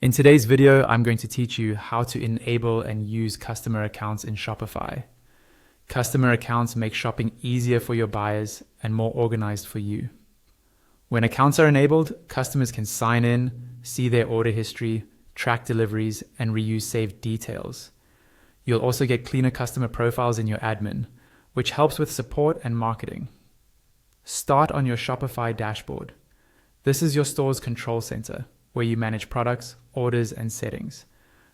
In today's video, I'm going to teach you how to enable and use customer accounts in Shopify. Customer accounts make shopping easier for your buyers and more organized for you. When accounts are enabled, customers can sign in, see their order history, track deliveries, and reuse saved details. You'll also get cleaner customer profiles in your admin, which helps with support and marketing. Start on your Shopify dashboard. This is your store's control center, where you manage products, orders, and settings.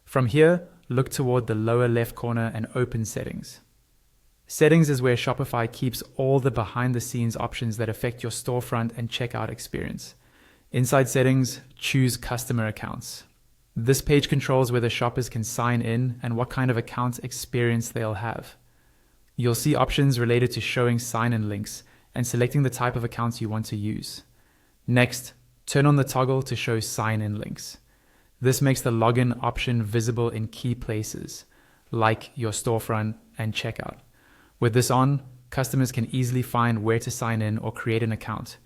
From here, look toward the lower left corner and open Settings. Settings is where Shopify keeps all the behind-the-scenes options that affect your storefront and checkout experience. Inside Settings, choose Customer Accounts. This page controls whether shoppers can sign in and what kind of account experience they'll have. You'll see options related to showing sign-in links and selecting the type of accounts you want to use. Next, turn on the toggle to show sign-in links. This makes the login option visible in key places, like your storefront and checkout. With this on, customers can easily find where to sign in or create an account,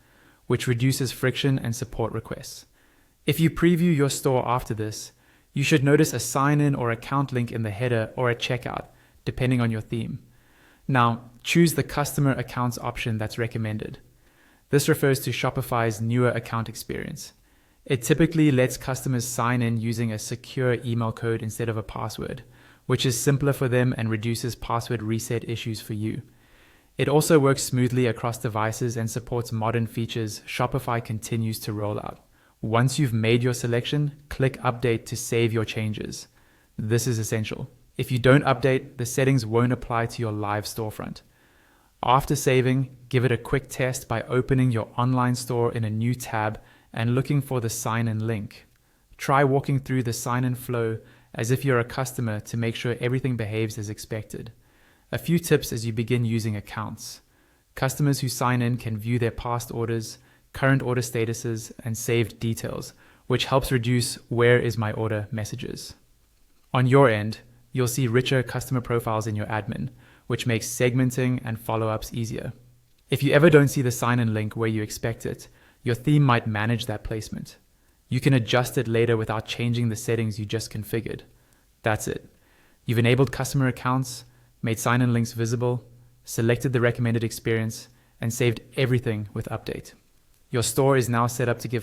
which reduces friction and support requests. If you preview your store after this, you should notice a sign-in or account link in the header or at checkout, depending on your theme. Now, choose the Customer Accounts option that's recommended. This refers to Shopify's newer account experience. It typically lets customers sign in using a secure email code instead of a password, which is simpler for them and reduces password reset issues for you. It also works smoothly across devices and supports modern features Shopify continues to roll out. Once you've made your selection, click Update to save your changes. This is essential. If you don't update, the settings won't apply to your live storefront. After saving, give it a quick test by opening your online store in a new tab and looking for the sign-in link. Try walking through the sign-in flow as if you're a customer to make sure everything behaves as expected. A few tips as you begin using accounts. Customers who sign in can view their past orders, current order statuses, and saved details, which helps reduce "where is my order" messages. On your end, you'll see richer customer profiles in your admin, which makes segmenting and follow-ups easier. If you ever don't see the sign-in link where you expect it, your theme might manage that placement. You can adjust it later without changing the settings you just configured. That's it. You've enabled customer accounts, made sign-in links visible, selected the recommended experience, and saved everything with Update. Your store is now set up to give